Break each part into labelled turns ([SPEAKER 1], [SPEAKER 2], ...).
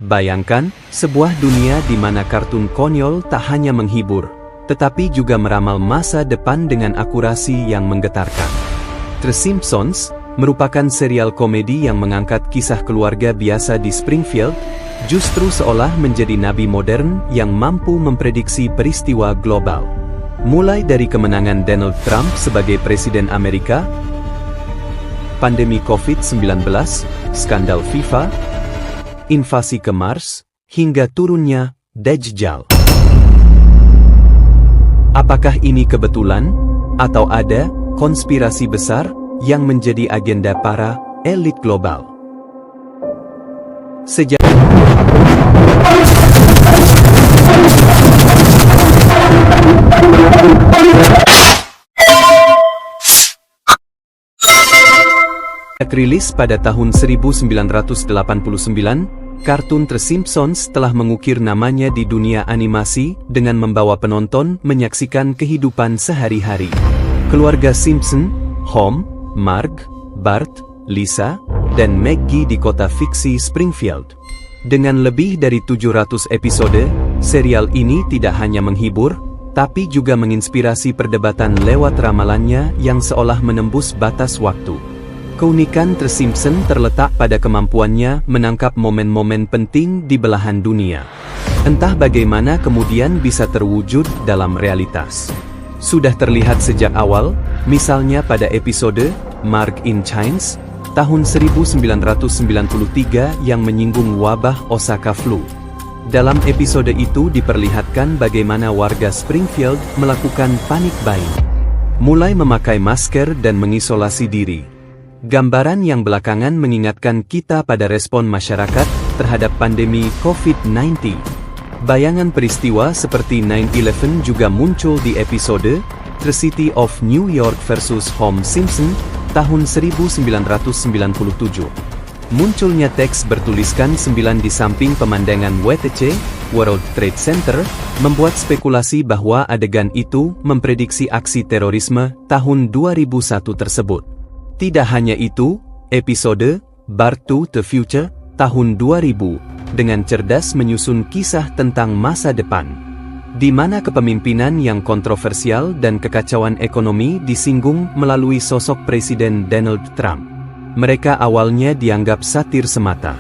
[SPEAKER 1] Bayangkan, sebuah dunia di mana kartun konyol tak hanya menghibur, tetapi juga meramal masa depan dengan akurasi yang menggetarkan. The Simpsons merupakan serial komedi yang mengangkat kisah keluarga biasa di Springfield, justru seolah menjadi nabi modern yang mampu memprediksi peristiwa global. Mulai dari kemenangan Donald Trump sebagai Presiden Amerika, pandemi COVID-19, skandal FIFA, invasi ke Mars, hingga turunnya Dajjal. Apakah ini kebetulan? Atau ada konspirasi besar yang menjadi agenda para elit global? Sejak rilis pada tahun 1989, kartun The Simpsons telah mengukir namanya di dunia animasi dengan membawa penonton menyaksikan kehidupan sehari-hari. Keluarga Simpson, Homer, Marge, Bart, Lisa, dan Maggie di kota fiksi Springfield. Dengan lebih dari 700 episode, serial ini tidak hanya menghibur, tapi juga menginspirasi perdebatan lewat ramalannya yang seolah menembus batas waktu. Keunikan The Simpsons terletak pada kemampuannya menangkap momen-momen penting di belahan dunia. Entah bagaimana kemudian bisa terwujud dalam realitas. Sudah terlihat sejak awal, misalnya pada episode Marge in Chains, tahun 1993 yang menyinggung wabah Osaka flu. Dalam episode itu diperlihatkan bagaimana warga Springfield melakukan panic buying, mulai memakai masker dan mengisolasi diri. Gambaran yang belakangan mengingatkan kita pada respon masyarakat terhadap pandemi COVID-19. Bayangan peristiwa seperti 9/11 juga muncul di episode The City of New York vs. Homer Simpson tahun 1997. Munculnya teks bertuliskan 9 di samping pemandangan WTC, World Trade Center, membuat spekulasi bahwa adegan itu memprediksi aksi terorisme tahun 2001 tersebut. Tidak hanya itu, episode Back to the Future tahun 2000 dengan cerdas menyusun kisah tentang masa depan, di mana kepemimpinan yang kontroversial dan kekacauan ekonomi disinggung melalui sosok Presiden Donald Trump. Mereka awalnya dianggap satir semata.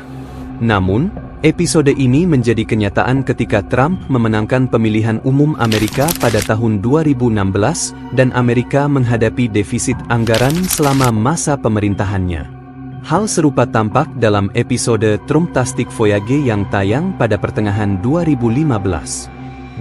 [SPEAKER 1] Namun, episode ini menjadi kenyataan ketika Trump memenangkan pemilihan umum Amerika pada tahun 2016 dan Amerika menghadapi defisit anggaran selama masa pemerintahannya. Hal serupa tampak dalam episode Trumptastic Voyage yang tayang pada pertengahan 2015.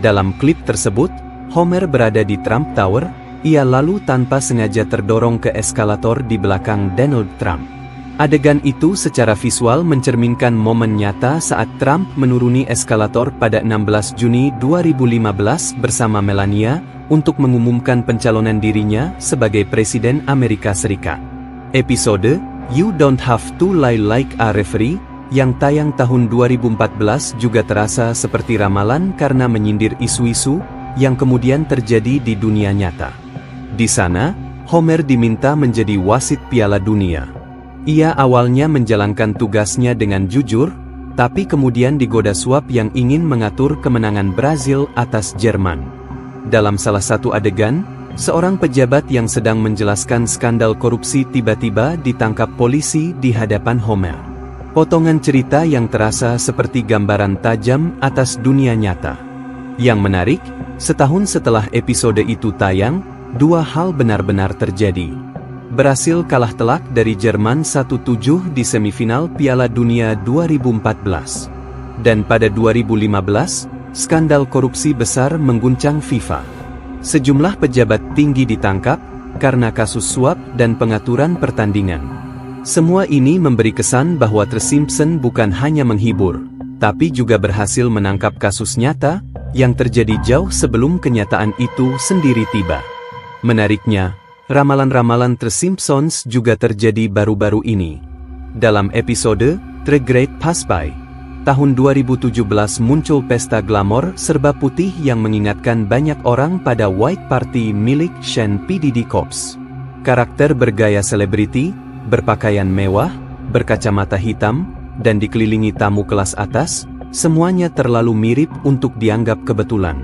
[SPEAKER 1] Dalam klip tersebut, Homer berada di Trump Tower, ia lalu tanpa sengaja terdorong ke eskalator di belakang Donald Trump. Adegan itu secara visual mencerminkan momen nyata saat Trump menuruni eskalator pada 16 Juni 2015 bersama Melania untuk mengumumkan pencalonan dirinya sebagai Presiden Amerika Serikat. Episode You Don't Have to Lie Like a Referee yang tayang tahun 2014 juga terasa seperti ramalan karena menyindir isu-isu yang kemudian terjadi di dunia nyata. Di sana, Homer diminta menjadi wasit Piala Dunia. Ia awalnya menjalankan tugasnya dengan jujur, tapi kemudian digoda suap yang ingin mengatur kemenangan Brazil atas Jerman. Dalam salah satu adegan, seorang pejabat yang sedang menjelaskan skandal korupsi tiba-tiba ditangkap polisi di hadapan Homer. Potongan cerita yang terasa seperti gambaran tajam atas dunia nyata. Yang menarik, setahun setelah episode itu tayang, dua hal benar-benar terjadi. Brasil kalah telak dari Jerman 1-7 di semifinal Piala Dunia 2014. Dan pada 2015, skandal korupsi besar mengguncang FIFA. Sejumlah pejabat tinggi ditangkap karena kasus suap dan pengaturan pertandingan. Semua ini memberi kesan bahwa The Simpsons bukan hanya menghibur, tapi juga berhasil menangkap kasus nyata yang terjadi jauh sebelum kenyataan itu sendiri tiba. Menariknya, ramalan-ramalan The Simpsons juga terjadi baru-baru ini. Dalam episode The Great Gatsby, tahun 2017 muncul pesta glamor serba putih yang mengingatkan banyak orang pada White Party milik Sean P. Diddy Cobbs. Karakter bergaya selebriti, berpakaian mewah, berkacamata hitam, dan dikelilingi tamu kelas atas, Semuanya terlalu mirip untuk dianggap kebetulan.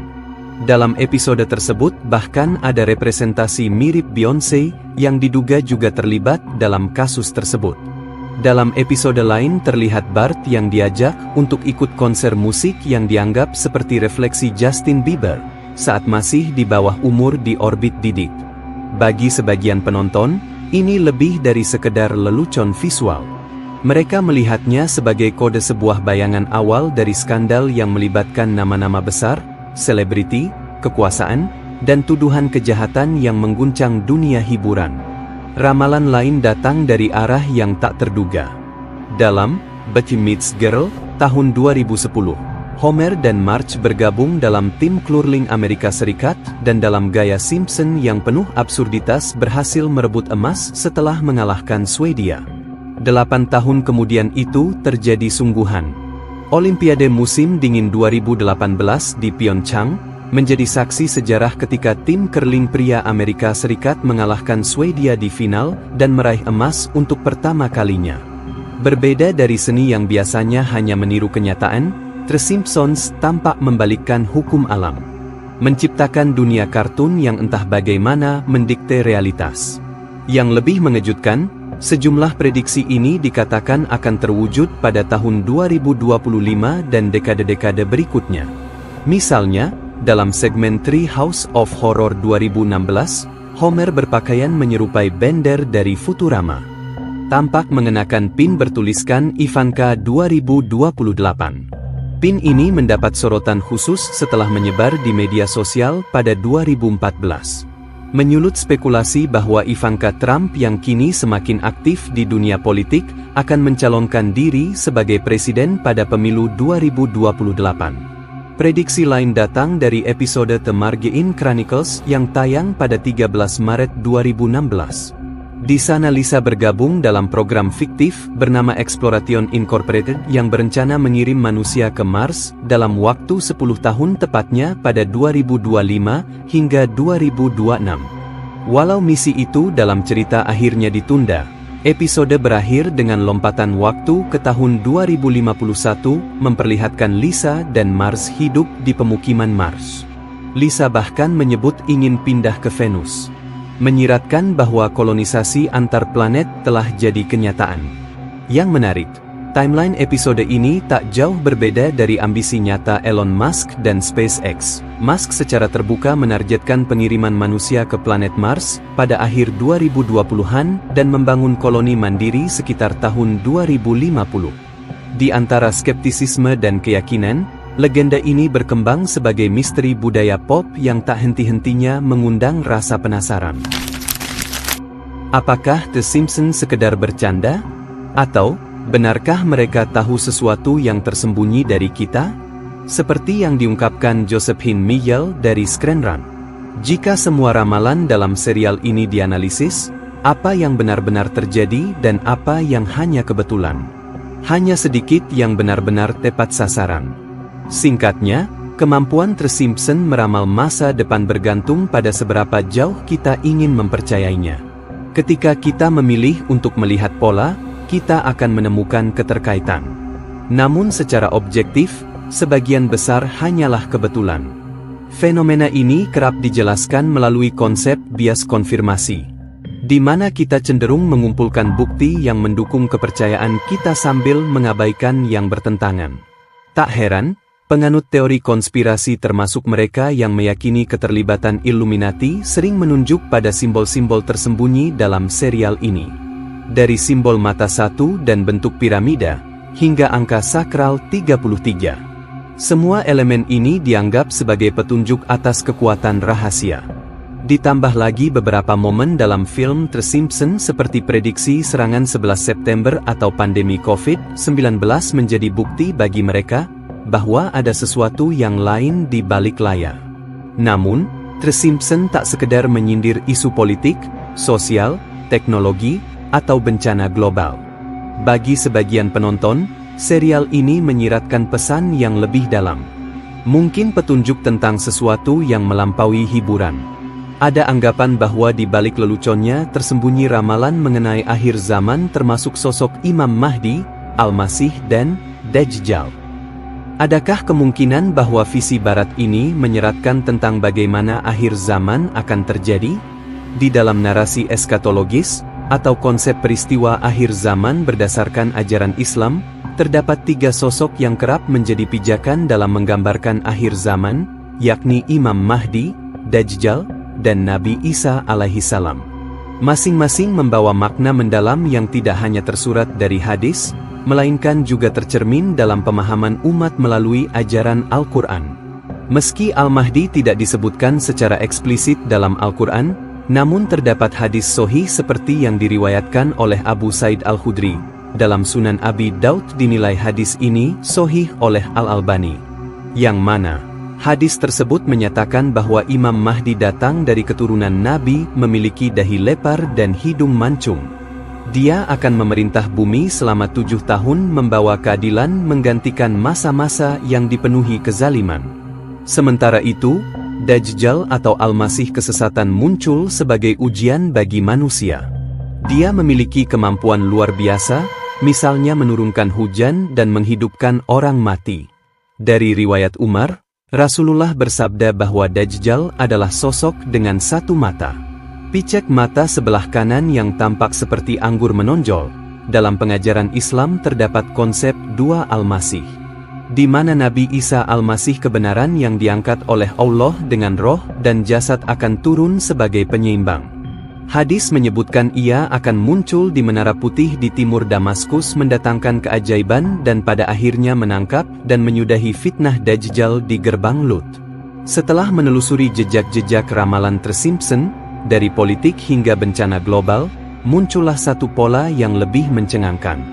[SPEAKER 1] Dalam episode tersebut bahkan ada representasi mirip Beyoncé yang diduga juga terlibat dalam kasus tersebut. Dalam episode lain terlihat Bart yang diajak untuk ikut konser musik yang dianggap seperti refleksi Justin Bieber saat masih di bawah umur di orbit Didik. Bagi sebagian penonton, ini lebih dari sekedar lelucon visual. Mereka melihatnya sebagai kode sebuah bayangan awal dari skandal yang melibatkan nama-nama besar, selebriti, kekuasaan, dan tuduhan kejahatan yang mengguncang dunia hiburan. Ramalan lain datang dari arah yang tak terduga. Dalam Bucky Meets Girl tahun 2010, Homer dan Marge bergabung dalam tim curling Amerika Serikat dan dalam gaya Simpson yang penuh absurditas berhasil merebut emas setelah mengalahkan Swedia. 8 tahun kemudian itu terjadi sungguhan. Olimpiade musim dingin 2018 di Pyeongchang menjadi saksi sejarah ketika tim curling pria Amerika Serikat mengalahkan Swedia di final dan meraih emas untuk pertama kalinya. Berbeda dari seni yang biasanya hanya meniru kenyataan, The Simpsons tampak membalikkan hukum alam. Menciptakan dunia kartun yang entah bagaimana mendikte realitas. Yang lebih mengejutkan, sejumlah prediksi ini dikatakan akan terwujud pada tahun 2025 dan dekade-dekade berikutnya. Misalnya, dalam segmen Treehouse of Horror 2016, Homer berpakaian menyerupai Bender dari Futurama. Tampak mengenakan pin bertuliskan Ivanka 2028. Pin ini mendapat sorotan khusus setelah menyebar di media sosial pada 2014. Menyulut spekulasi bahwa Ivanka Trump yang kini semakin aktif di dunia politik akan mencalonkan diri sebagai presiden pada pemilu 2028. Prediksi lain datang dari episode The Margein Chronicles yang tayang pada 13 Maret 2016. Di sana Lisa bergabung dalam program fiktif bernama Exploration Incorporated yang berencana mengirim manusia ke Mars dalam waktu 10 tahun tepatnya pada 2025 hingga 2026. Walau misi itu dalam cerita akhirnya ditunda, episode berakhir dengan lompatan waktu ke tahun 2051 memperlihatkan Lisa dan Mars hidup di pemukiman Mars. Lisa bahkan menyebut ingin pindah ke Venus, menyiratkan bahwa kolonisasi antar planet telah jadi kenyataan. Yang menarik, timeline episode ini tak jauh berbeda dari ambisi nyata Elon Musk dan SpaceX. Musk secara terbuka menargetkan pengiriman manusia ke planet Mars pada akhir 2020-an dan membangun koloni mandiri sekitar tahun 2050. Di antara skeptisisme dan keyakinan, legenda ini berkembang sebagai misteri budaya pop yang tak henti-hentinya mengundang rasa penasaran. Apakah The Simpsons sekedar bercanda? Atau, benarkah mereka tahu sesuatu yang tersembunyi dari kita? Seperti yang diungkapkan Josephine Miel dari Screen Rant. Jika semua ramalan dalam serial ini dianalisis, apa yang benar-benar terjadi dan apa yang hanya kebetulan? Hanya sedikit yang benar-benar tepat sasaran. Singkatnya, kemampuan The Simpsons meramal masa depan bergantung pada seberapa jauh kita ingin mempercayainya. Ketika kita memilih untuk melihat pola, kita akan menemukan keterkaitan. Namun secara objektif, sebagian besar hanyalah kebetulan. Fenomena ini kerap dijelaskan melalui konsep bias konfirmasi, di mana kita cenderung mengumpulkan bukti yang mendukung kepercayaan kita sambil mengabaikan yang bertentangan. Tak heran, penganut teori konspirasi termasuk mereka yang meyakini keterlibatan Illuminati sering menunjuk pada simbol-simbol tersembunyi dalam serial ini. Dari simbol mata satu dan bentuk piramida, hingga angka sakral 33. Semua elemen ini dianggap sebagai petunjuk atas kekuatan rahasia. Ditambah lagi beberapa momen dalam film The Simpsons seperti prediksi serangan 11 September atau pandemi COVID-19 menjadi bukti bagi mereka bahwa ada sesuatu yang lain di balik layar. Namun, The Simpsons tak sekedar menyindir isu politik, sosial, teknologi, atau bencana global. Bagi sebagian penonton, serial ini menyiratkan pesan yang lebih dalam. Mungkin petunjuk tentang sesuatu yang melampaui hiburan. Ada anggapan bahwa di balik leluconnya tersembunyi ramalan mengenai akhir zaman termasuk sosok Imam Mahdi, Al-Masih dan Dajjal. Adakah kemungkinan bahwa visi barat ini menyeratkan tentang bagaimana akhir zaman akan terjadi? Di dalam narasi eskatologis, atau konsep peristiwa akhir zaman berdasarkan ajaran Islam, terdapat 3 sosok yang kerap menjadi pijakan dalam menggambarkan akhir zaman, yakni Imam Mahdi, Dajjal, dan Nabi Isa alaihi salam. Masing-masing membawa makna mendalam yang tidak hanya tersurat dari hadis, melainkan juga tercermin dalam pemahaman umat melalui ajaran Al-Quran. Meski Al-Mahdi tidak disebutkan secara eksplisit dalam Al-Quran, namun terdapat hadis sahih seperti yang diriwayatkan oleh Abu Sa'id Al-Khudri. Dalam Sunan Abi Daud dinilai hadis ini sahih oleh Al-Albani. Yang mana hadis tersebut menyatakan bahwa Imam Mahdi datang dari keturunan Nabi, memiliki dahi lebar dan hidung mancung. Dia akan memerintah bumi selama 7 tahun, membawa keadilan, menggantikan masa-masa yang dipenuhi kezaliman. Sementara itu, Dajjal atau Al-Masih kesesatan muncul sebagai ujian bagi manusia. Dia memiliki kemampuan luar biasa, misalnya menurunkan hujan dan menghidupkan orang mati. Dari riwayat Umar, Rasulullah bersabda bahwa Dajjal adalah sosok dengan 1 mata. Picek mata sebelah kanan yang tampak seperti anggur menonjol. Dalam pengajaran Islam terdapat konsep 2 Al-Masih, di mana Nabi Isa Al-Masih kebenaran yang diangkat oleh Allah dengan roh dan jasad akan turun sebagai penyeimbang. Hadis menyebutkan ia akan muncul di Menara Putih di timur Damaskus, mendatangkan keajaiban dan pada akhirnya menangkap dan menyudahi fitnah Dajjal di gerbang Lut. Setelah menelusuri jejak-jejak ramalan tersimpsen, dari politik hingga bencana global, muncullah satu pola yang lebih mencengangkan.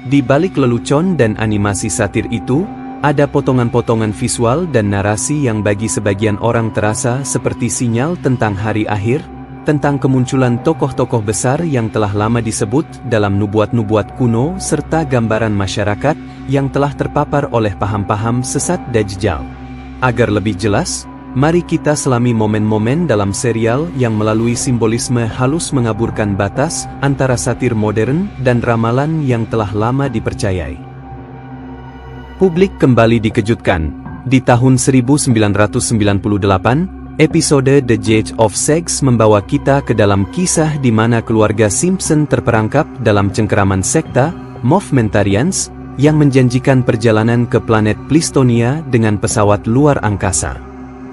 [SPEAKER 1] Di balik lelucon dan animasi satir itu, ada potongan-potongan visual dan narasi yang bagi sebagian orang terasa seperti sinyal tentang hari akhir, tentang kemunculan tokoh-tokoh besar yang telah lama disebut dalam nubuat-nubuat kuno, serta gambaran masyarakat yang telah terpapar oleh paham-paham sesat Dajjal. Agar lebih jelas, mari kita selami momen-momen dalam serial yang melalui simbolisme halus mengaburkan batas antara satir modern dan ramalan yang telah lama dipercayai. Publik kembali dikejutkan. Di tahun 1998, episode The Jade of Sex membawa kita ke dalam kisah di mana keluarga Simpson terperangkap dalam cengkeraman sekta Moffmentarians yang menjanjikan perjalanan ke planet Plistonia dengan pesawat luar angkasa.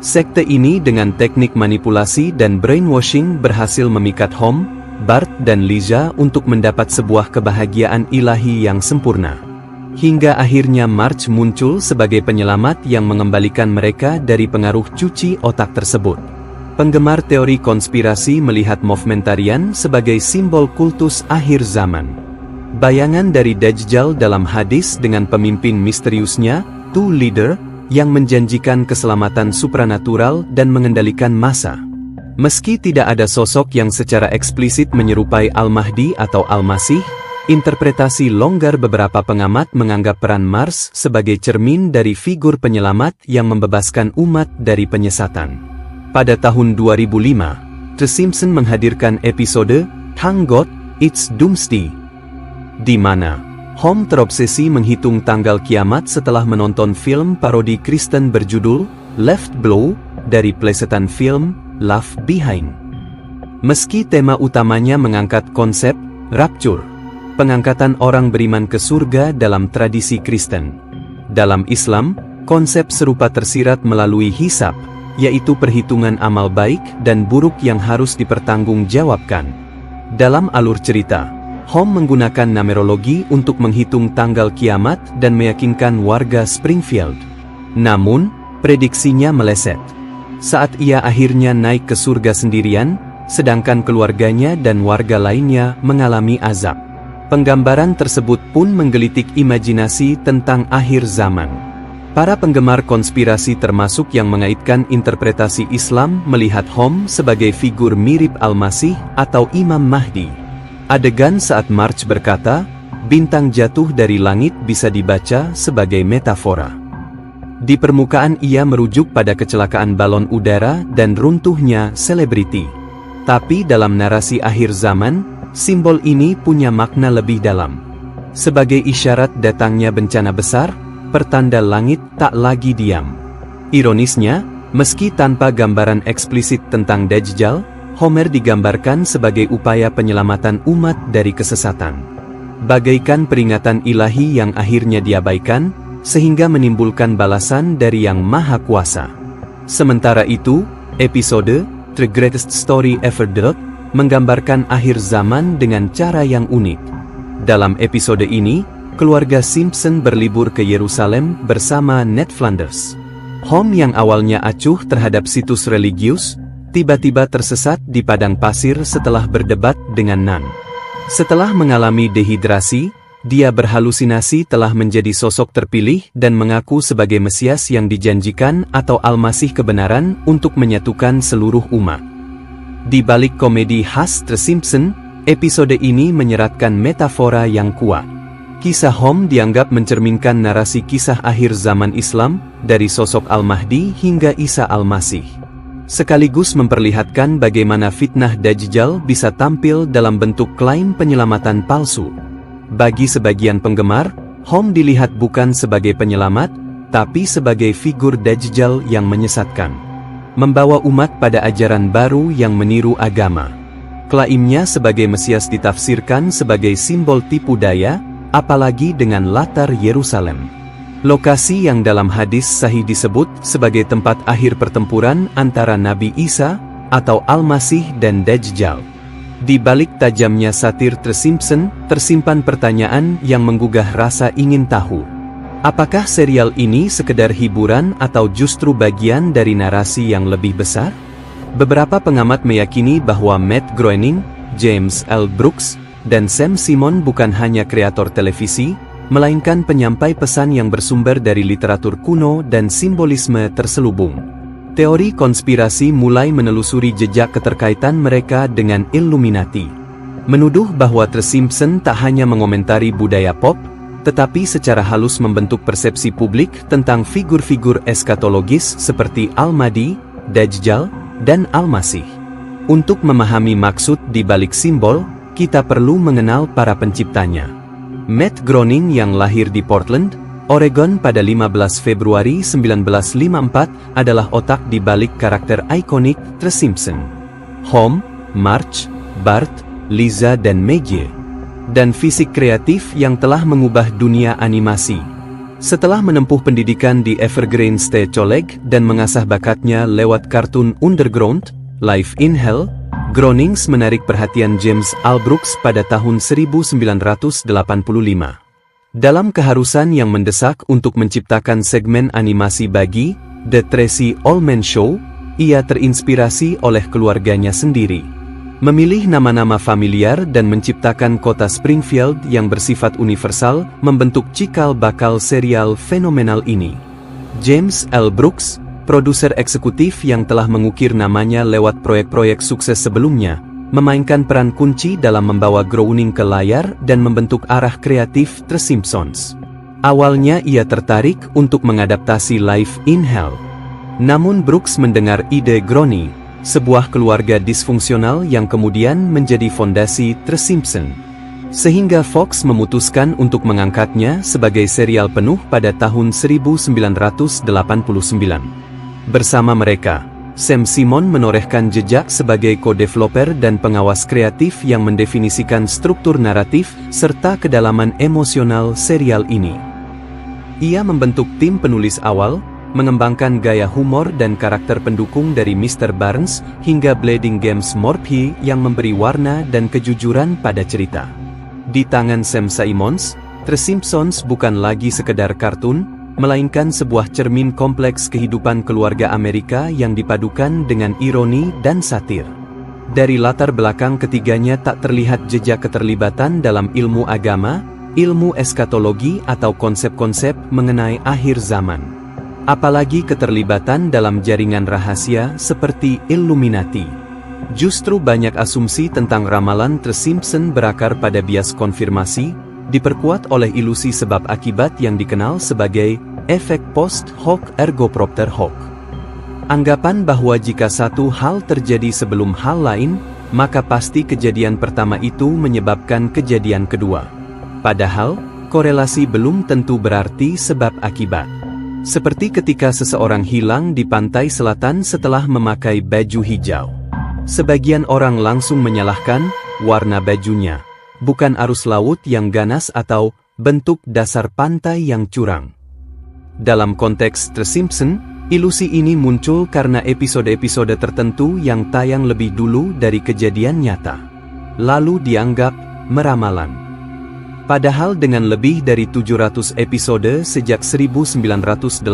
[SPEAKER 1] Sekte ini dengan teknik manipulasi dan brainwashing berhasil memikat Hom, Bart dan Lisa untuk mendapat sebuah kebahagiaan ilahi yang sempurna. Hingga akhirnya Marge muncul sebagai penyelamat yang mengembalikan mereka dari pengaruh cuci otak tersebut. Penggemar teori konspirasi melihat Moffmentarian sebagai simbol kultus akhir zaman. Bayangan dari Dajjal dalam hadis dengan pemimpin misteriusnya, Two Leader, yang menjanjikan keselamatan supranatural dan mengendalikan massa. Meski tidak ada sosok yang secara eksplisit menyerupai Al-Mahdi atau Al-Masih, interpretasi longgar beberapa pengamat menganggap peran Mars sebagai cermin dari figur penyelamat yang membebaskan umat dari penyesatan. Pada tahun 2005, The Simpsons menghadirkan episode Thank God, It's Doomsday, di mana Hom terobsesi menghitung tanggal kiamat setelah menonton film parodi Kristen berjudul Left Below dari plesetan film Love Behind. Meski tema utamanya mengangkat konsep rapture, pengangkatan orang beriman ke surga dalam tradisi Kristen. Dalam Islam, konsep serupa tersirat melalui hisab, yaitu perhitungan amal baik dan buruk yang harus dipertanggungjawabkan. Dalam alur cerita, Hom menggunakan numerologi untuk menghitung tanggal kiamat dan meyakinkan warga Springfield. Namun, prediksinya meleset. Saat ia akhirnya naik ke surga sendirian, sedangkan keluarganya dan warga lainnya mengalami azab. Penggambaran tersebut pun menggelitik imajinasi tentang akhir zaman. Para penggemar konspirasi termasuk yang mengaitkan interpretasi Islam melihat Hom sebagai figur mirip Al-Masih atau Imam Mahdi. Adegan saat Marge berkata, bintang jatuh dari langit bisa dibaca sebagai metafora. Di permukaan ia merujuk pada kecelakaan balon udara dan runtuhnya selebriti. Tapi dalam narasi akhir zaman, simbol ini punya makna lebih dalam. Sebagai isyarat datangnya bencana besar, pertanda langit tak lagi diam. Ironisnya, meski tanpa gambaran eksplisit tentang Dajjal, Homer digambarkan sebagai upaya penyelamatan umat dari kesesatan. Bagaikan peringatan ilahi yang akhirnya diabaikan, sehingga menimbulkan balasan dari Yang Maha Kuasa. Sementara itu, episode The Greatest Story Ever Told menggambarkan akhir zaman dengan cara yang unik. Dalam episode ini, keluarga Simpson berlibur ke Yerusalem bersama Ned Flanders. Homer yang awalnya acuh terhadap situs religius, tiba-tiba tersesat di padang pasir setelah berdebat dengan Nan. Setelah mengalami dehidrasi, dia berhalusinasi telah menjadi sosok terpilih dan mengaku sebagai Mesias yang dijanjikan atau Al-Masih kebenaran untuk menyatukan seluruh umat. Di balik komedi khas The Simpsons, episode ini menyeratkan metafora yang kuat. Kisah Homer dianggap mencerminkan narasi kisah akhir zaman Islam, dari sosok Al-Mahdi hingga Isa Al-Masih. Sekaligus memperlihatkan bagaimana fitnah Dajjal bisa tampil dalam bentuk klaim penyelamatan palsu. Bagi sebagian penggemar, Homer dilihat bukan sebagai penyelamat, tapi sebagai figur Dajjal yang menyesatkan. Membawa umat pada ajaran baru yang meniru agama. Klaimnya sebagai Mesias ditafsirkan sebagai simbol tipu daya, apalagi dengan latar Yerusalem. Lokasi yang dalam hadis sahih disebut sebagai tempat akhir pertempuran antara Nabi Isa, atau Al-Masih dan Dajjal. Di balik tajamnya satir The Simpsons, tersimpan pertanyaan yang menggugah rasa ingin tahu. Apakah serial ini sekedar hiburan atau justru bagian dari narasi yang lebih besar? Beberapa pengamat meyakini bahwa Matt Groening, James L. Brooks, dan Sam Simon bukan hanya kreator televisi, melainkan penyampai pesan yang bersumber dari literatur kuno dan simbolisme terselubung. Teori konspirasi mulai menelusuri jejak keterkaitan mereka dengan Illuminati. Menuduh bahwa The Simpsons tak hanya mengomentari budaya pop, tetapi secara halus membentuk persepsi publik tentang figur-figur eskatologis seperti Al-Mahdi, Dajjal, dan Al-Masih. Untuk memahami maksud di balik simbol, kita perlu mengenal para penciptanya. Matt Groening yang lahir di Portland, Oregon pada 15 Februari 1954 adalah otak di balik karakter ikonik The Simpsons. Homer, Marge, Bart, Lisa dan Maggie. Dan fisik kreatif yang telah mengubah dunia animasi. Setelah menempuh pendidikan di Evergreen State College dan mengasah bakatnya lewat kartun Underground, Life in Hell, Groening menarik perhatian James L. Brooks pada tahun 1985. Dalam keharusan yang mendesak untuk menciptakan segmen animasi bagi The Tracey Ullman Show, ia terinspirasi oleh keluarganya sendiri. Memilih nama-nama familiar dan menciptakan kota Springfield yang bersifat universal membentuk cikal bakal serial fenomenal ini. James L. Brooks, produser eksekutif yang telah mengukir namanya lewat proyek-proyek sukses sebelumnya, memainkan peran kunci dalam membawa Groening ke layar dan membentuk arah kreatif The Simpsons. Awalnya ia tertarik untuk mengadaptasi Life in Hell. Namun Brooks mendengar ide Groening, sebuah keluarga disfungsional yang kemudian menjadi fondasi The Simpsons. Sehingga Fox memutuskan untuk mengangkatnya sebagai serial penuh pada tahun 1989. Bersama mereka, Sam Simon menorehkan jejak sebagai co-developer dan pengawas kreatif yang mendefinisikan struktur naratif serta kedalaman emosional serial ini. Ia membentuk tim penulis awal, mengembangkan gaya humor dan karakter pendukung dari Mr. Barnes hingga Bleeding Games Morphe yang memberi warna dan kejujuran pada cerita. Di tangan Sam Simons, The Simpsons bukan lagi sekedar kartun, melainkan sebuah cermin kompleks kehidupan keluarga Amerika yang dipadukan dengan ironi dan satir. Dari latar belakang ketiganya tak terlihat jejak keterlibatan dalam ilmu agama, ilmu eskatologi atau konsep-konsep mengenai akhir zaman. Apalagi keterlibatan dalam jaringan rahasia seperti Illuminati. Justru banyak asumsi tentang ramalan The Simpsons berakar pada bias konfirmasi, diperkuat oleh ilusi sebab akibat yang dikenal sebagai efek post hoc ergo propter hoc. Anggapan bahwa jika satu hal terjadi sebelum hal lain, maka pasti kejadian pertama itu menyebabkan kejadian kedua. Padahal, korelasi belum tentu berarti sebab akibat. Seperti ketika seseorang hilang di pantai selatan setelah memakai baju hijau. Sebagian orang langsung menyalahkan warna bajunya, bukan arus laut yang ganas atau bentuk dasar pantai yang curang. Dalam konteks The Simpsons, ilusi ini muncul karena episode-episode tertentu yang tayang lebih dulu dari kejadian nyata, lalu dianggap meramalan. Padahal dengan lebih dari 700 episode sejak 1989,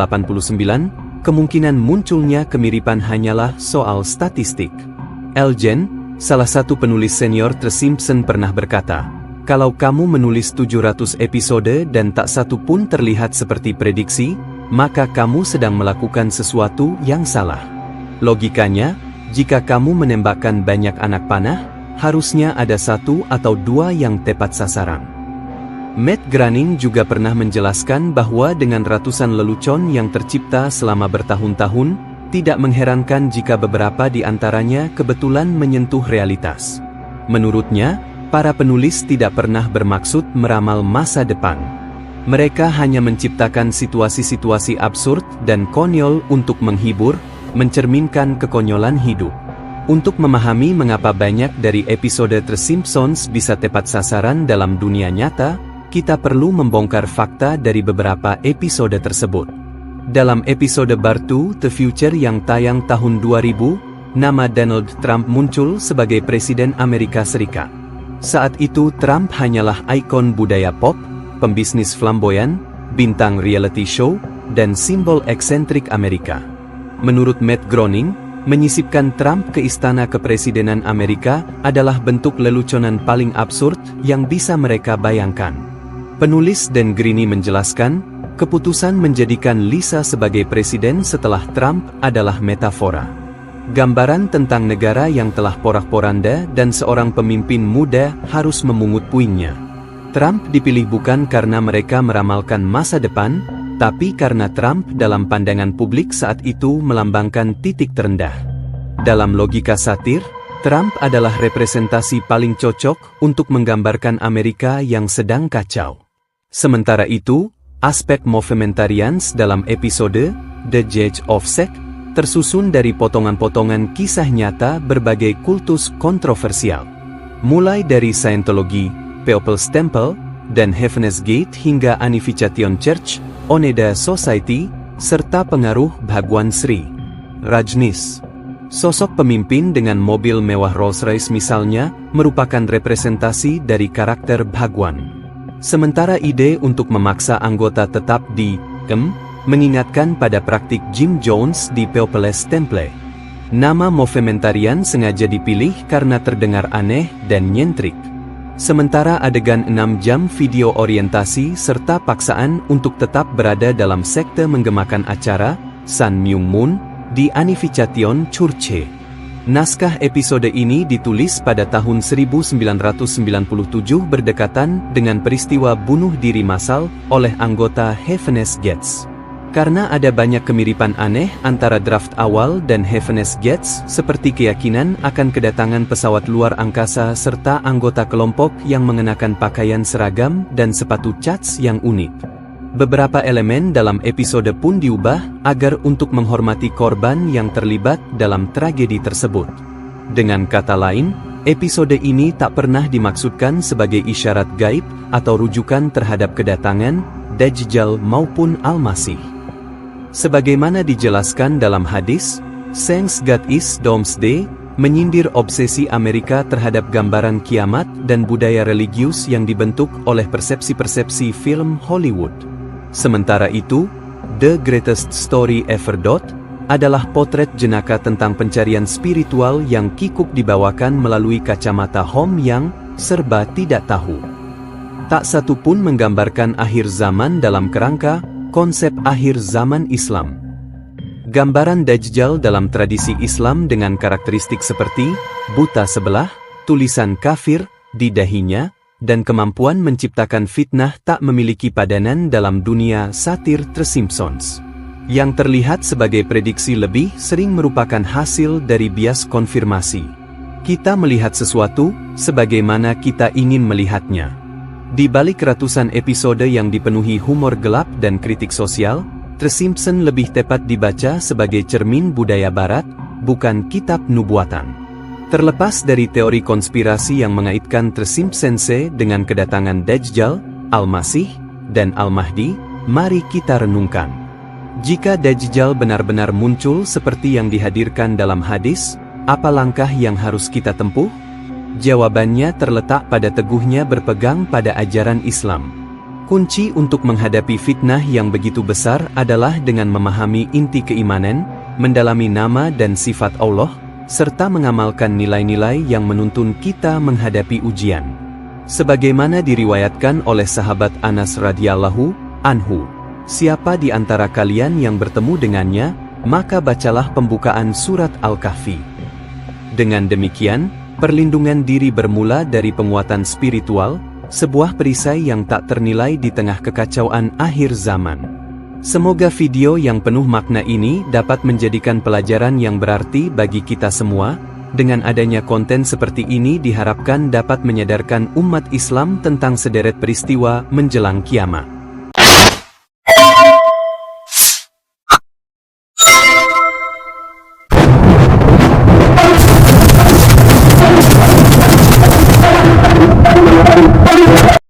[SPEAKER 1] kemungkinan munculnya kemiripan hanyalah soal statistik. Elgen, salah satu penulis senior The Simpsons pernah berkata, "Kalau kamu menulis 700 episode dan tak satu pun terlihat seperti prediksi, maka kamu sedang melakukan sesuatu yang salah. Logikanya, jika kamu menembakkan banyak anak panah, harusnya ada 1 atau 2 yang tepat sasaran." Matt Groening juga pernah menjelaskan bahwa dengan ratusan lelucon yang tercipta selama bertahun-tahun, tidak mengherankan jika beberapa di antaranya kebetulan menyentuh realitas. Menurutnya, para penulis tidak pernah bermaksud meramal masa depan. Mereka hanya menciptakan situasi-situasi absurd dan konyol untuk menghibur, mencerminkan kekonyolan hidup. Untuk memahami mengapa banyak dari episode The Simpsons bisa tepat sasaran dalam dunia nyata, kita perlu membongkar fakta dari beberapa episode tersebut. Dalam episode Back to the Future yang tayang tahun 2000, nama Donald Trump muncul sebagai Presiden Amerika Serikat. Saat itu Trump hanyalah ikon budaya pop, pembisnis flamboyan, bintang reality show, dan simbol eksentrik Amerika. Menurut Matt Groening, menyisipkan Trump ke istana kepresidenan Amerika adalah bentuk leluconan paling absurd yang bisa mereka bayangkan. Penulis Dan Greene menjelaskan, keputusan menjadikan Lisa sebagai presiden setelah Trump adalah metafora. Gambaran tentang negara yang telah porak-poranda dan seorang pemimpin muda harus memungut puingnya. Trump dipilih bukan karena mereka meramalkan masa depan, tapi karena Trump dalam pandangan publik saat itu melambangkan titik terendah. Dalam logika satir, Trump adalah representasi paling cocok untuk menggambarkan Amerika yang sedang kacau. Sementara itu, aspek Movementarians dalam episode The Judge of Sex tersusun dari potongan-potongan kisah nyata berbagai kultus kontroversial. Mulai dari Scientology, People's Temple, dan Heaven's Gate hingga Unification Church, Oneida Society, serta pengaruh Bhagwan Sri. Rajneesh, sosok pemimpin dengan mobil mewah Rolls-Royce misalnya, merupakan representasi dari karakter Bhagwan. Sementara ide untuk memaksa anggota tetap di mengingatkan pada praktik Jim Jones di People's Temple. Nama Movementarian sengaja dipilih karena terdengar aneh dan nyentrik. Sementara adegan 6 jam video orientasi serta paksaan untuk tetap berada dalam sekte menggemakan acara Sun Myung Moon di Unification Church. Naskah episode ini ditulis pada tahun 1997 berdekatan dengan peristiwa bunuh diri massal oleh anggota Heaven's Gates. Karena ada banyak kemiripan aneh antara draft awal dan Heaven's Gates, seperti keyakinan akan kedatangan pesawat luar angkasa serta anggota kelompok yang mengenakan pakaian seragam dan sepatu cats yang unik. Beberapa elemen dalam episode pun diubah agar untuk menghormati korban yang terlibat dalam tragedi tersebut. Dengan kata lain, episode ini tak pernah dimaksudkan sebagai isyarat gaib atau rujukan terhadap kedatangan Dajjal maupun Al-Masih. Sebagaimana dijelaskan dalam hadis, Thanks God is Doomsday, menyindir obsesi Amerika terhadap gambaran kiamat dan budaya religius yang dibentuk oleh persepsi-persepsi film Hollywood. Sementara itu, The Greatest Story Ever adalah potret jenaka tentang pencarian spiritual yang kikuk dibawakan melalui kacamata Hom yang serba tidak tahu. Tak satu pun menggambarkan akhir zaman dalam kerangka konsep akhir zaman Islam. Gambaran Dajjal dalam tradisi Islam dengan karakteristik seperti buta sebelah, tulisan kafir di dahinya, dan kemampuan menciptakan fitnah tak memiliki padanan dalam dunia satir The Simpsons. Yang terlihat sebagai prediksi lebih sering merupakan hasil dari bias konfirmasi. Kita melihat sesuatu sebagaimana kita ingin melihatnya. Di balik ratusan episode yang dipenuhi humor gelap dan kritik sosial, The Simpsons lebih tepat dibaca sebagai cermin budaya barat, bukan kitab nubuatan. Terlepas dari teori konspirasi yang mengaitkan The Simpsons dengan kedatangan Dajjal, Al-Masih, dan Al-Mahdi, mari kita renungkan. Jika Dajjal benar-benar muncul seperti yang dihadirkan dalam hadis, apa langkah yang harus kita tempuh? Jawabannya terletak pada teguhnya berpegang pada ajaran Islam. Kunci untuk menghadapi fitnah yang begitu besar adalah dengan memahami inti keimanan, mendalami nama dan sifat Allah, serta mengamalkan nilai-nilai yang menuntun kita menghadapi ujian. Sebagaimana diriwayatkan oleh sahabat Anas radhiyallahu anhu, siapa di antara kalian yang bertemu dengannya, maka bacalah pembukaan surat Al-Kahfi. Dengan demikian, perlindungan diri bermula dari penguatan spiritual, sebuah perisai yang tak ternilai di tengah kekacauan akhir zaman. Semoga video yang penuh makna ini dapat menjadikan pelajaran yang berarti bagi kita semua. Dengan adanya konten seperti ini diharapkan dapat menyadarkan umat Islam tentang sederet peristiwa menjelang kiamat.